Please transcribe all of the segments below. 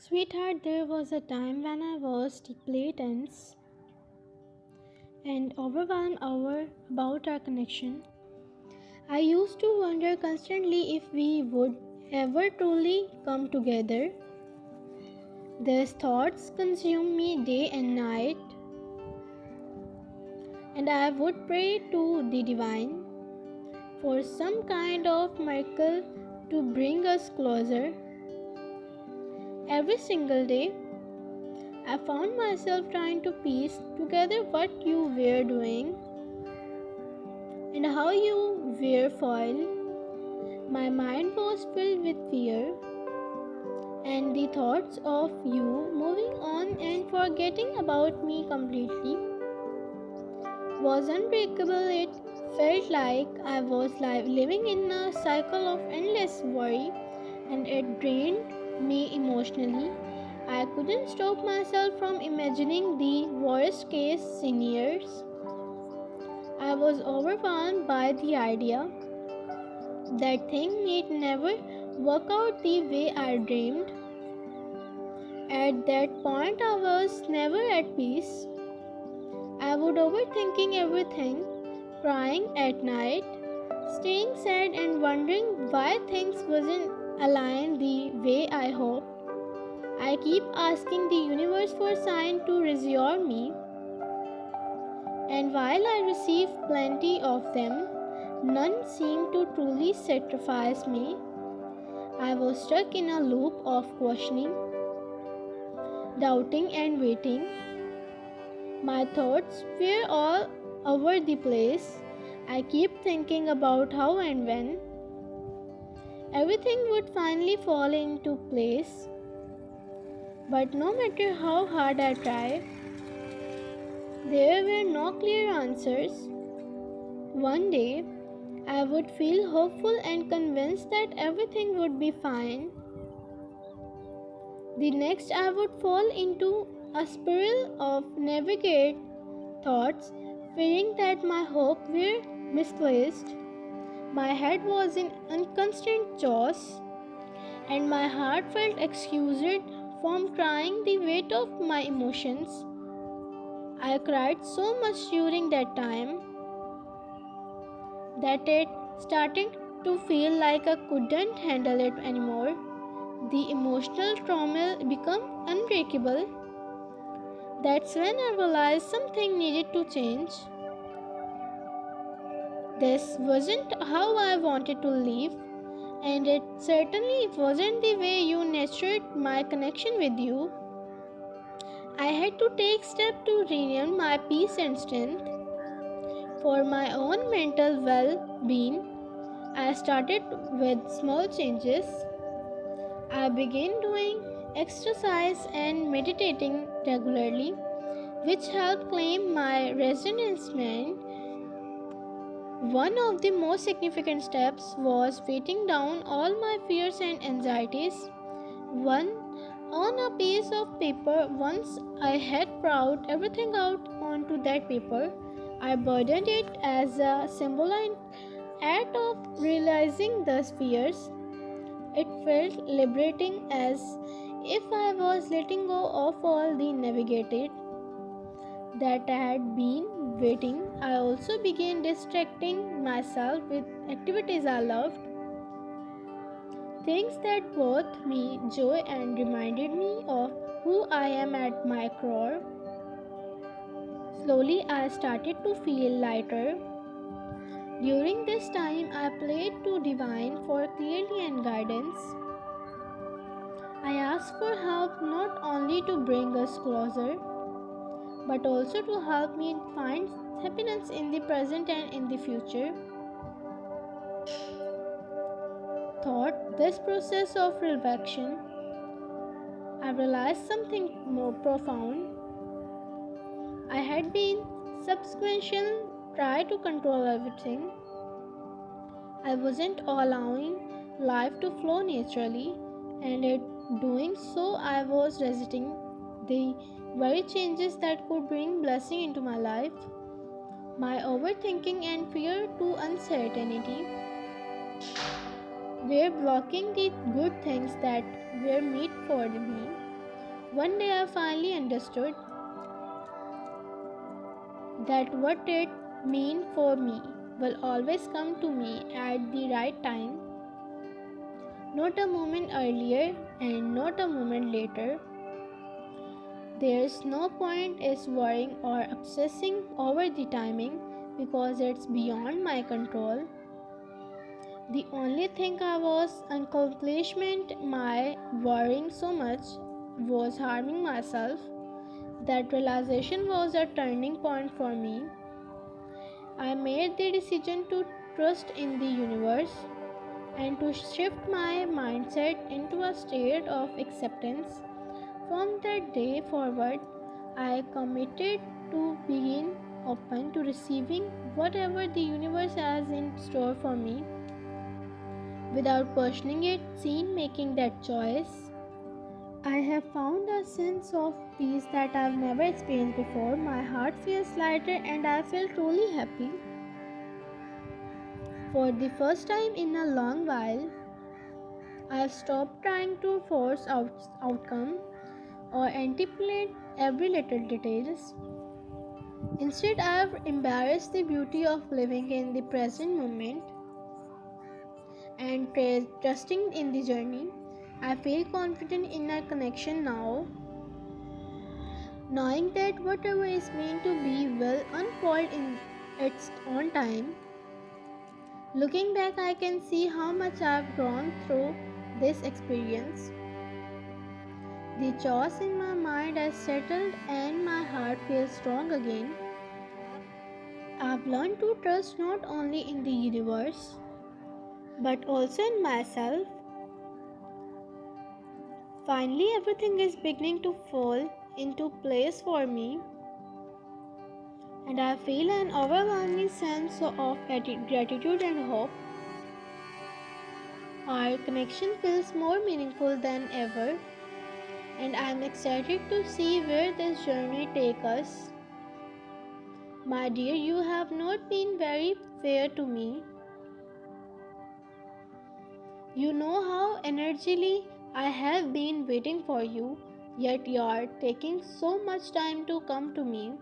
Sweetheart, there was a time when I was deeply tense and overwhelmed about our connection. I used to wonder constantly if we would ever truly come together. These thoughts consumed me day and night, and I would pray to the divine for some kind of miracle to bring us closer. Every single day, I found myself trying to piece together what you were doing and how you were foiled. My mind was filled with fear, and the thoughts of you moving on and forgetting about me completely was unbreakable. It felt like I was living in a cycle of endless worry, and it drained me emotionally. I couldn't stop myself from imagining the worst case scenarios. I was overwhelmed by the idea that things might never work out the way I dreamed. At that point, I was never at peace. I would overthinking everything, crying at night, staying sad and wondering why things wasn't aligned the way I hoped. I keep asking the universe for a sign to reassure me, and while I receive plenty of them, none seemed to truly satisfy me. I was stuck in a loop of questioning, doubting, and waiting. My thoughts were all over the place. I kept thinking about how and when everything would finally fall into place. But no matter how hard I tried, there were no clear answers. One day, I would feel hopeful and convinced that everything would be fine. The next, I would fall into a spiral of negative thoughts, fearing that my hopes were misplaced. My head was in constant chaos, and my heart felt excused from crying the weight of my emotions. I cried so much during that time that it started to feel like I couldn't handle it anymore. The emotional trauma became unbreakable. That's when I realized something needed to change. This wasn't how I wanted to live, and it certainly wasn't the way you nurtured my connection with you. I had to take steps to regain my peace and strength. For my own mental well-being, I started with small changes. I began doing exercise and meditating regularly, which helped claim my resentment. One of the most significant steps was writing down all my fears and anxieties. One on a piece of paper. Once I had poured everything out onto that paper, I burdened it as a symbolic act of realizing the fears. It felt liberating, as if I was letting go of all the negativity that I had been waiting. I also began distracting myself with activities I loved, things that brought me joy and reminded me of who I am at my core. Slowly, I started to feel lighter. During this time, I prayed to divine for clarity and guidance. I asked for help not only to bring us closer, but also to help me find happiness in the present and in the future. Thought this process of reflection, I realized something more profound. I had been subconsciously try to control everything. I wasn't allowing life to flow naturally, and in doing so, I was resisting the very changes that could bring blessing into my life. My overthinking and fear to uncertainty were blocking the good things that were meant for me. One day I finally understood that what it meant for me will always come to me at the right time, not a moment earlier and not a moment later. There's no point in worrying or obsessing over the timing because it's beyond my control. The only thing I was accomplishment my worrying so much was harming myself. That realization was a turning point for me. I made the decision to trust in the universe and to shift my mindset into a state of acceptance. From that day forward, I committed to being open to receiving whatever the universe has in store for me without questioning it, seen making that choice. I have found a sense of peace that I've never experienced before. My heart feels lighter and I feel truly happy. For the first time in a long while, I've stopped trying to force outcome or anticipate every little details. Instead, I've embraced the beauty of living in the present moment and trusting in the journey. I feel confident in our connection now, knowing that whatever is meant to be will unfold in its own time. Looking back, I can see how much I've grown through this experience. The chaos in my mind has settled and my heart feels strong again. I've learned to trust not only in the universe but also in myself. Finally, everything is beginning to fall into place for me, and I feel an overwhelming sense of gratitude and hope. Our connection feels more meaningful than ever, and I am excited to see where this journey takes us. My dear, you have not been very fair to me. You know how energetically I have been waiting for you, yet you are taking so much time to come to me.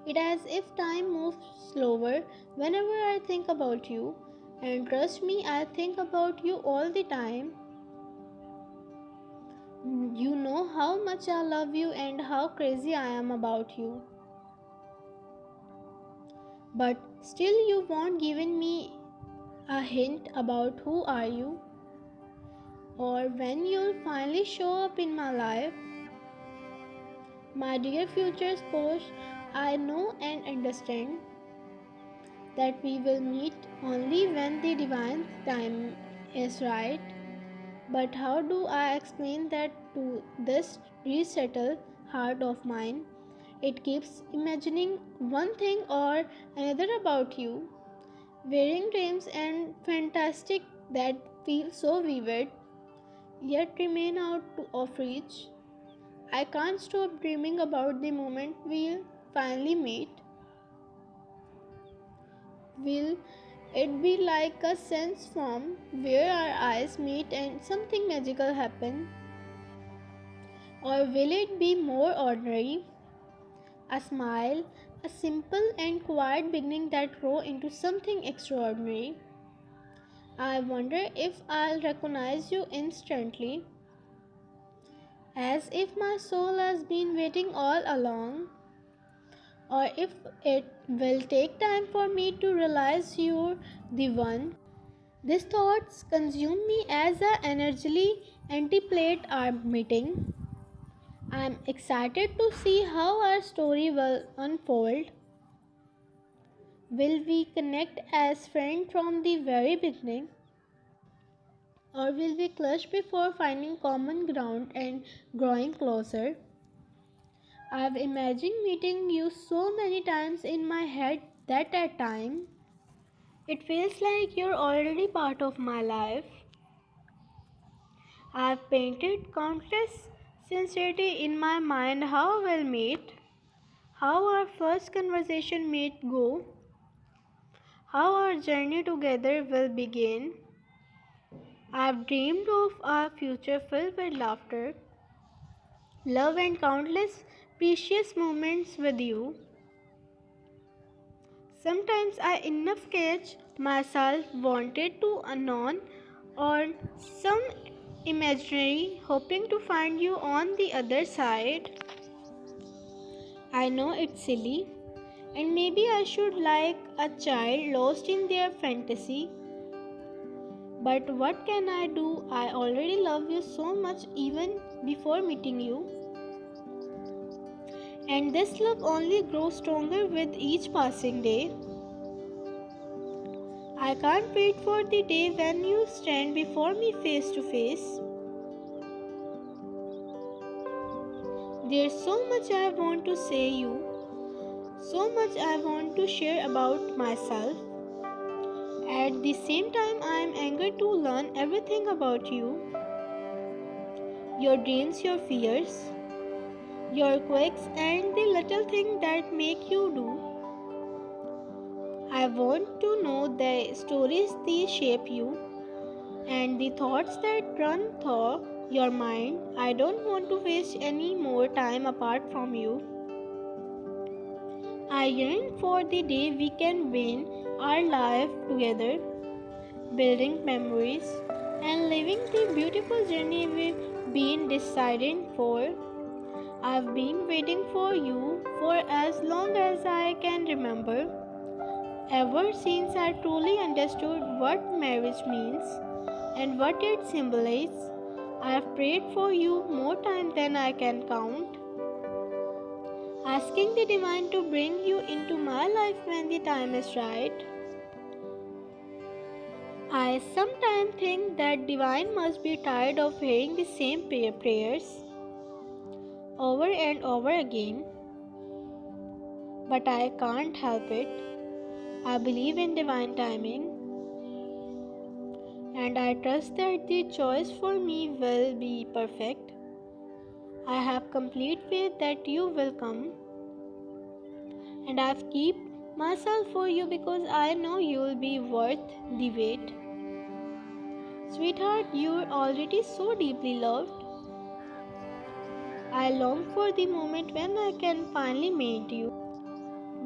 It as if time moves slower whenever I think about you, and trust me, I think about you all the time. You know how much I love you and how crazy I am about you. But still you won't given me a hint about who are you or when you'll finally show up in my life. My dear future spouse, I know and understand that we will meet only when the divine time is right. But how do I explain that to this resettled heart of mine? It keeps imagining one thing or another about you, wearing dreams and fantastic that feel so vivid, yet remain out of reach. I can't stop dreaming about the moment we'll finally meet. Will it be like a sense form where our eyes meet and something magical happen? Or will it be more ordinary? A smile, a simple and quiet beginning that grows into something extraordinary. I wonder if I'll recognize you instantly, as if my soul has been waiting all along, or if it will take time for me to realize you're the one. These thoughts consume me as I energetically anticipate our meeting. I am excited to see how our story will unfold. Will we connect as friends from the very beginning? Or will we clash before finding common ground and growing closer? I've imagined meeting you so many times in my head that at time it feels like you're already part of my life. I've painted countless sincerity in my mind how we'll meet, how our first conversation may go, how our journey together will begin. I've dreamed of our future filled with laughter, love, and countless precious moments with you. Sometimes I enough catch myself wanted to unknown or some imaginary hoping to find you on the other side. I know it's silly and maybe I should like a child lost in their fantasy. But what can I do? I already love you so much even before meeting you. And this love only grows stronger with each passing day. I can't wait for the day when you stand before me face to face. There's so much I want to say you, so much I want to share about myself. At the same time, I am eager to learn everything about you. Your dreams, your fears, your quirks, and the little things that make you do. I want to know the stories that shape you and the thoughts that run through your mind. I don't want to waste any more time apart from you. I yearn for the day we can win our life together, building memories and living the beautiful journey we've been deciding for. I've been waiting for you for as long as I can remember. Ever since I truly understood what marriage means and what it symbolizes, I have prayed for you more time than I can count, asking the divine to bring you into my life when the time is right. I sometimes think that divine must be tired of hearing the same prayers over and over again, but I can't help it. I believe in divine timing, and I trust that the choice for me will be perfect. I have complete faith that you will come, and I've kept myself for you because I know you will be worth the wait. Sweetheart, you're already so deeply loved. I long for the moment when I can finally meet you,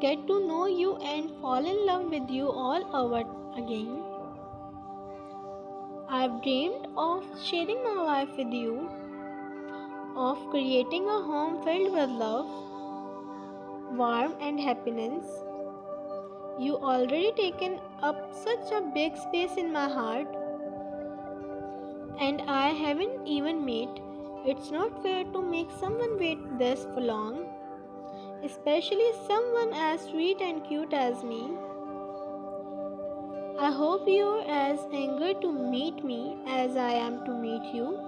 get to know you, and fall in love with you all over again. I've dreamed of sharing my life with you, of creating a home filled with love, warmth, and happiness. You already taken up such a big space in my heart, and I haven't even met. It's not fair to make someone wait this long, especially someone as sweet and cute as me. I hope you're as eager to meet me as I am to meet you.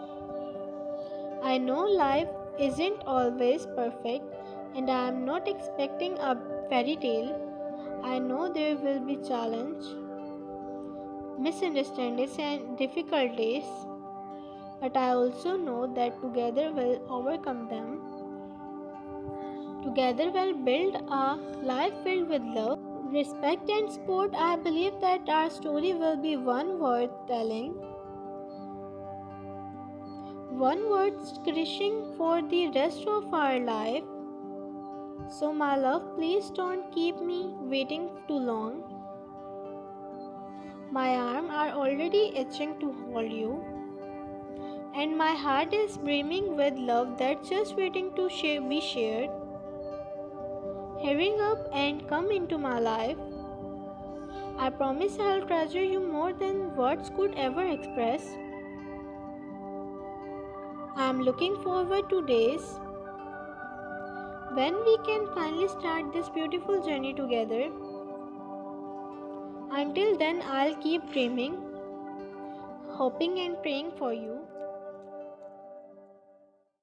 I know life isn't always perfect, and I am not expecting a fairy tale. I know there will be challenge, misunderstandings, and difficult days, but I also know that together we'll overcome them. Together we'll build a life filled with love, respect, and support. I believe that our story will be one worth telling, one worth cherishing for the rest of our life. So, my love, please don't keep me waiting too long. My arms are already itching to hold you, and my heart is brimming with love that's just waiting to be shared. Hurrying up and come into my life. I promise I'll treasure you more than words could ever express. I'm looking forward to days when we can finally start this beautiful journey together. Until then, I'll keep dreaming, hoping, and praying for you.